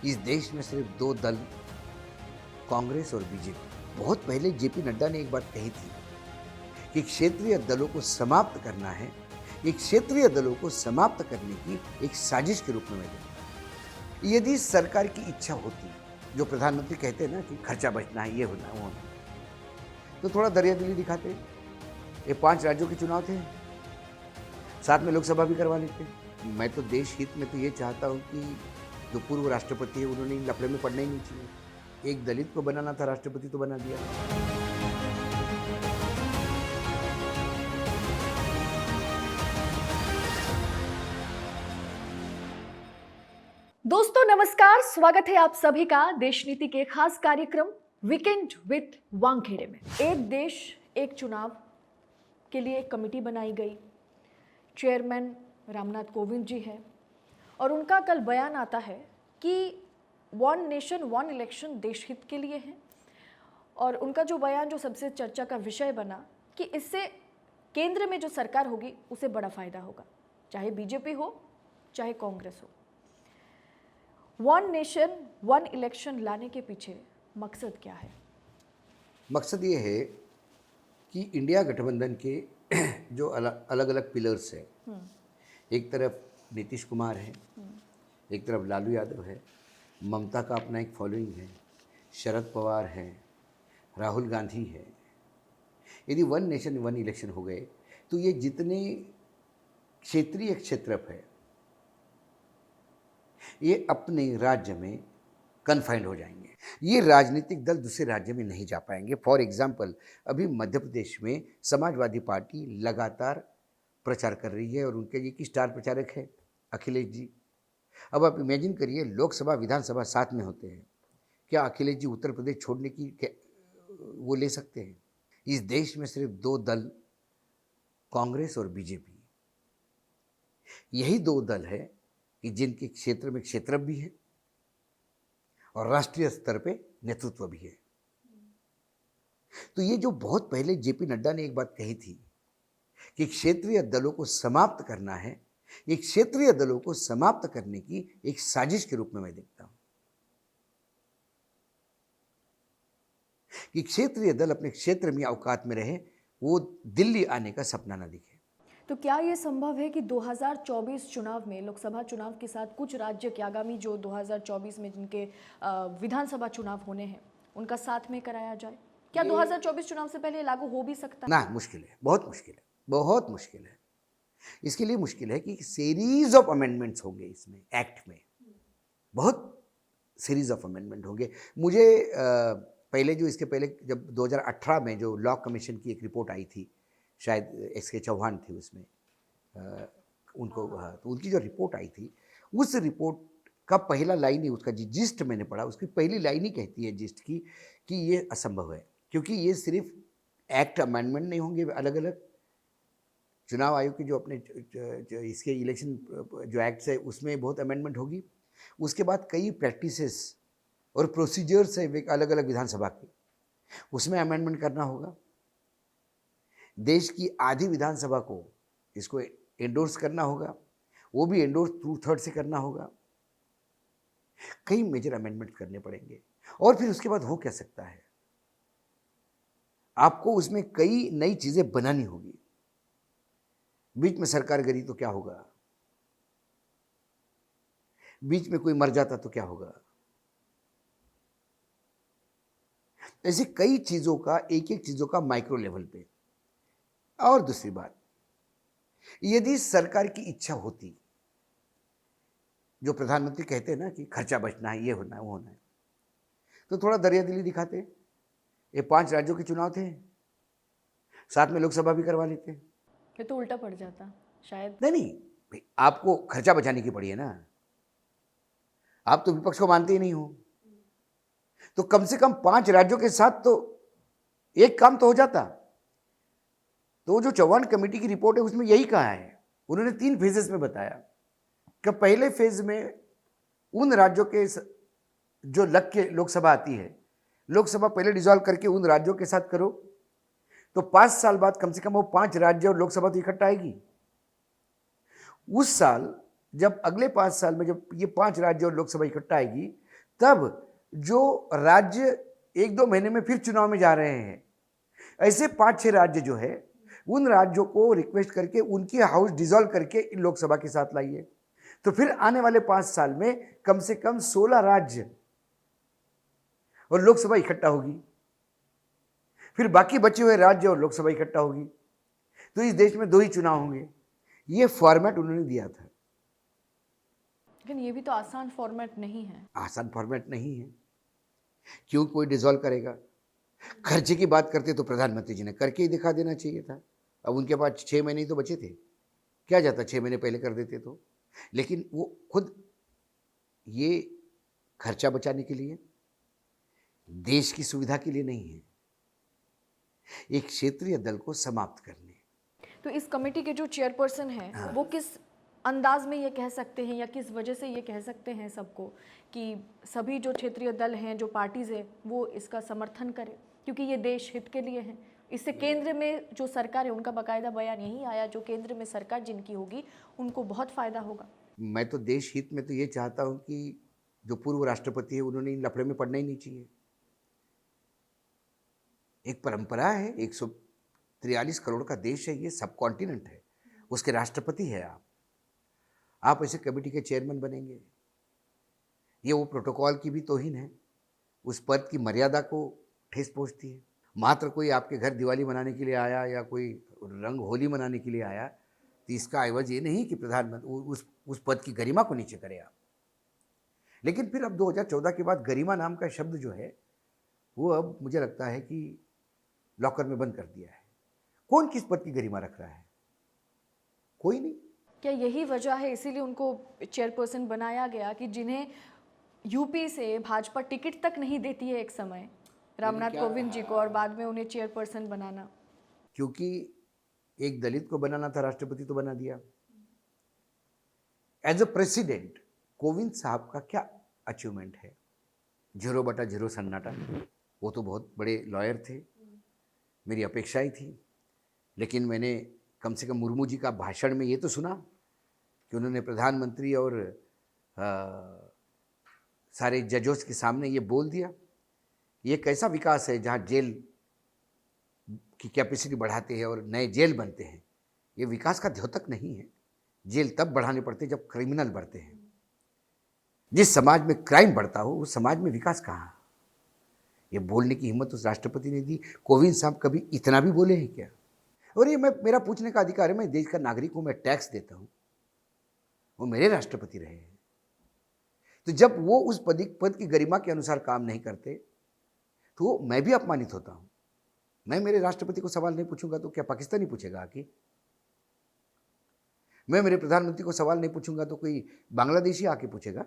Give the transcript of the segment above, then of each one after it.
इस देश में सिर्फ दो दल, कांग्रेस और बीजेपी। बहुत पहले जेपी नड्डा ने एक बात कही थी कि क्षेत्रीय दलों को समाप्त करना है। एक क्षेत्रीय दलों को समाप्त करने की एक साजिश के रूप में मैं देखता हूं। यदि सरकार की इच्छा होती, जो प्रधानमंत्री कहते हैं ना कि खर्चा बचना है, ये होना है, वो होना है, तो थोड़ा दरियादिली दिखाते। ये 5 राज्यों के चुनाव थे, साथ में लोकसभा भी करवा लेते। मैं तो देश हित में तो ये चाहता हूँ कि जो पूर्व राष्ट्रपति है उन्होंने इन लफड़े में पड़ना ही नहीं चाहिए। एक दलित को बनाना था राष्ट्रपति, तो बना दिया। दोस्तों नमस्कार, स्वागत है आप सभी का देश नीति के खास कार्यक्रम वीकेंड विद वानखेड़े में। एक देश एक चुनाव के लिए एक कमेटी बनाई गई। चेयरमैन रामनाथ कोविंद जी हैं और उनका कल बयान आता है कि वन नेशन वन इलेक्शन देश हित के लिए है। और उनका जो बयान जो सबसे चर्चा का विषय बना कि इससे केंद्र में जो सरकार होगी उसे बड़ा फायदा होगा, चाहे बीजेपी हो चाहे कांग्रेस हो। वन नेशन वन इलेक्शन लाने के पीछे मकसद क्या है? मकसद ये है कि इंडिया गठबंधन के जो अलग अलग पिलर्स हैं, एक तरफ नीतीश कुमार है, एक तरफ लालू यादव है, ममता का अपना एक फॉलोइंग है, शरद पवार है, राहुल गांधी है। यदि वन नेशन वन इलेक्शन हो गए तो ये जितने क्षेत्रीय क्षेत्रफ है ये अपने राज्य में कन्फाइंड हो जाएंगे। ये राजनीतिक दल दूसरे राज्य में नहीं जा पाएंगे। फॉर एग्जाम्पल, अभी मध्य प्रदेश में समाजवादी पार्टी लगातार प्रचार कर रही है और उनके एक स्टार प्रचारक है अखिलेश जी। अब आप इमेजिन करिए, लोकसभा विधानसभा साथ में होते हैं, क्या अखिलेश जी उत्तर प्रदेश छोड़ने की वो ले सकते हैं? इस देश में सिर्फ दो दल, कांग्रेस और बीजेपी, यही दो दल है कि जिनके क्षेत्र में क्षेत्रफ भी है और राष्ट्रीय स्तर पे नेतृत्व भी है। तो ये जो बहुत पहले जेपी नड्डा ने एक बात कही थी कि क्षेत्रीय दलों को समाप्त करना है, एक क्षेत्रीय दलों को समाप्त करने की एक साजिश के रूप में मैं देखता हूं कि क्षेत्रीय दल अपने क्षेत्र में औकात में रहे, वो दिल्ली आने का सपना ना दिखे। तो क्या ये संभव है कि 2024 चुनाव में, लोकसभा चुनाव के साथ कुछ राज्य के आगामी जो 2024 में जिनके विधानसभा चुनाव होने हैं उनका साथ में कराया जाए? क्या 2024 चुनाव से पहले लागू हो भी सकता है? ना, मुश्किल है, बहुत मुश्किल है, बहुत मुश्किल है। इसके लिए मुश्किल है कि सीरीज ऑफ अमेंडमेंट्स होंगे इसमें, एक्ट में बहुत सीरीज ऑफ अमेंडमेंट होंगे। मुझे पहले जो इसके पहले जब 2018 में जो लॉ कमीशन की एक रिपोर्ट आई थी, शायद एस.के. चौहान थे उसमें, उनको, हाँ, तो उनकी जो रिपोर्ट आई थी, उस रिपोर्ट का पहला लाइन ही, उसका जिस्ट मैंने पढ़ा, उसकी पहली लाइन ही कहती है जिस्ट की कि ये असंभव है, क्योंकि ये सिर्फ एक्ट अमेंडमेंट नहीं होंगे अलग अलग। चुनाव आयोग की जो अपने जो इसके इलेक्शन जो एक्ट्स है उसमें बहुत अमेंडमेंट होगी। उसके बाद कई प्रैक्टिसेस और प्रोसीजर्स है अलग अलग विधानसभा के, उसमें अमेंडमेंट करना होगा। देश की आधी विधानसभा को इसको एंडोर्स करना होगा, वो भी एंडोर्स 2/3 से करना होगा। कई मेजर अमेंडमेंट करने पड़ेंगे और फिर उसके बाद हो क्या सकता है, आपको उसमें कई नई चीजें बनानी होगी। बीच में सरकार गिरी तो क्या होगा, बीच में कोई मर जाता तो क्या होगा। ऐसे कई चीजों का, एक एक चीजों का माइक्रो लेवल पे। और दूसरी बात, यदि सरकार की इच्छा होती, जो प्रधानमंत्री कहते हैं ना कि खर्चा बचना है, ये होना है, वो होना है, तो थोड़ा दरियादिली दिखाते। ये 5 राज्यों के चुनाव थे, साथ में लोकसभा भी करवा लेते। ये तो उल्टा पड़ जाता शायद। नहीं, भाई आपको खर्चा बचाने की पड़ी है ना, आप तो विपक्ष को मानते ही नहीं हो, तो कम से कम 5 राज्यों के साथ तो एक काम तो हो जाता। तो जो चौहान कमेटी की रिपोर्ट है उसमें यही कहा है, उन्होंने 3 फेजेस में बताया कि पहले फेज में उन राज्यों के जो लग के लोकसभा आती है, लोकसभा पहले डिसॉल्व करके उन राज्यों के साथ करो, तो 5 साल बाद कम से कम वो 5 राज्य और लोकसभा तो इकट्ठा आएगी। उस साल जब अगले 5 साल में जब ये 5 राज्य और लोकसभा इकट्ठा आएगी, तब जो राज्य 1-2 महीने में फिर चुनाव में जा रहे हैं, ऐसे 5-6 राज्य जो है, उन राज्यों को रिक्वेस्ट करके उनकी हाउस डिसॉल्व करके इन लोकसभा के साथ लाइए। तो फिर आने वाले 5 साल में कम से कम 16 राज्य और लोकसभा इकट्ठा होगी। फिर बाकी बचे हुए राज्य और लोकसभा इकट्ठा होगी। तो इस देश में 2 ही चुनाव होंगे। ये फॉर्मेट उन्होंने दिया था। लेकिन ये भी तो आसान फॉर्मेट नहीं है। आसान फॉर्मेट नहीं है। क्यों कोई डिसॉल्व करेगा? खर्चे की बात करते तो प्रधानमंत्री जी ने करके ही दिखा देना चाहिए था। अब उनके पास 6 महीने ही तो बचे थे। क्या जाता 6 महीने पहले कर देते तो। लेकिन वो खुद ये खर्चा बचाने के लिए, देश की सुविधा के लिए नहीं है, एक क्षेत्रीय दल को समाप्त करने। तो इस कमेटी के जो चेयरपर्सन हैं वो किस अंदाज में ये कह सकते हैं या किस वजह से ये कह सकते हैं सबको कि सभी जो क्षेत्रीय दल हैं, जो पार्टीज हैं, वो इसका समर्थन करें, क्योंकि ये देश हित के लिए है। इससे केंद्र में जो सरकार है उनका बाकायदा बयान यही आया, जो केंद्र में सरकार जिनकी होगी उनको बहुत फायदा होगा। मैं तो देश हित में तो ये चाहता हूँ कि जो पूर्व राष्ट्रपति है उन्होंने इन लफड़े में पड़ना ही नहीं चाहिए। एक परंपरा है, 143 करोड़ का देश है, ये सब कॉन्टिनेंट है, उसके राष्ट्रपति है आप ऐसे कमेटी के चेयरमैन बनेंगे, ये वो प्रोटोकॉल की भी तौहीन है, उस पद की मर्यादा को ठेस पहुंचती है। मात्र कोई आपके घर दिवाली मनाने के लिए आया या कोई रंग होली मनाने के लिए आया तो इसका एवज ये नहीं कि प्रधानमंत्री उस पद की गरिमा को नीचे करे आप। लेकिन फिर अब 2014 के बाद गरिमा नाम का शब्द जो है वो अब मुझे लगता है कि लॉकर में बंद कर दिया है। कौन किस पद की गरिमा रख रहा है? कोई नहीं। क्या यही वजह है इसीलिए उनको चेयरपर्सन बनाया गया कि जिन्हें यूपी से भाजपा टिकट तक नहीं देती है एक समय, रामनाथ कोविंद जी को, और बाद में उन्हें चेयरपर्सन बनाना? क्योंकि एक दलित को बनाना था राष्ट्रपति तो बना दिया। एज अ प्रेसिडेंट कोविंद साहब का क्या अचीवमेंट है? 0/0 सन्नाटा। वो तो बहुत बड़े लॉयर थे, मेरी अपेक्षाएं थी, लेकिन मैंने कम से कम मुर्मू जी का भाषण में ये तो सुना कि उन्होंने प्रधानमंत्री और सारे जजों के सामने ये बोल दिया, ये कैसा विकास है जहाँ जेल की कैपेसिटी बढ़ाते हैं और नए जेल बनते हैं। ये विकास का द्योतक नहीं है। जेल तब बढ़ाने पड़ते जब क्रिमिनल बढ़ते हैं। जिस समाज में क्राइम बढ़ता हो उस समाज में विकास कहाँ? ये बोलने की हिम्मत उस राष्ट्रपति ने दी। कोविंद साहब कभी इतना भी बोले हैं क्या? और ये मेरा पूछने का अधिकार है, मैं देश का नागरिक हूँ, मैं टैक्स देता हूँ, वो मेरे राष्ट्रपति रहे हैं। तो जब वो उस पद की गरिमा के अनुसार काम नहीं करते तो मैं भी अपमानित होता हूँ। मैं मेरे राष्ट्रपति को सवाल नहीं पूछूंगा तो क्या पाकिस्तानी पूछेगा आके? मैं मेरे प्रधानमंत्री को सवाल नहीं पूछूंगा तो कोई बांग्लादेशी आके पूछेगा?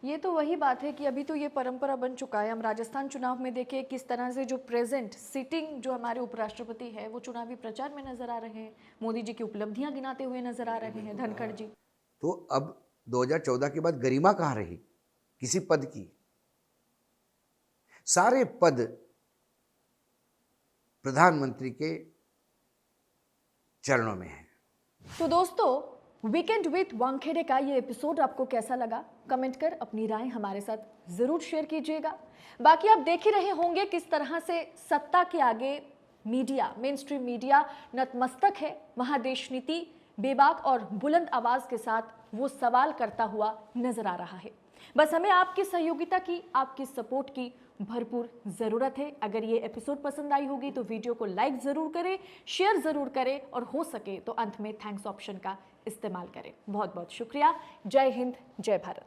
ये तो वही बात है कि अभी तो ये परंपरा बन चुका है। हम राजस्थान चुनाव में देखें किस तरह से जो प्रेजेंट सिटिंग जो हमारे उपराष्ट्रपति है वो चुनावी प्रचार में नजर आ रहे हैं, मोदी जी की उपलब्धियां गिनाते हुए नजर आ रहे हैं, धनखड़ जी। तो अब 2014 के बाद गरिमा कहाँ रही किसी पद की? सारे पद प्रधानमंत्री के चरणों में है। तो दोस्तों, वीकेंड विद वानखेड़े का ये एपिसोड आपको कैसा लगा? कमेंट कर अपनी राय हमारे साथ जरूर शेयर कीजिएगा। बाकी आप देख ही रहे होंगे किस तरह से सत्ता के आगे मीडिया, मेन स्ट्रीम मीडिया नतमस्तक है। वहां देश नीति बेबाक और बुलंद आवाज के साथ वो सवाल करता हुआ नजर आ रहा है। बस हमें आपकी सहयोगिता की, आपकी सपोर्ट की भरपूर ज़रूरत है। अगर ये एपिसोड पसंद आई होगी तो वीडियो को लाइक ज़रूर करें, शेयर ज़रूर करें और हो सके तो अंत में थैंक्स ऑप्शन का इस्तेमाल करें। बहुत बहुत शुक्रिया। जय हिंद, जय भारत।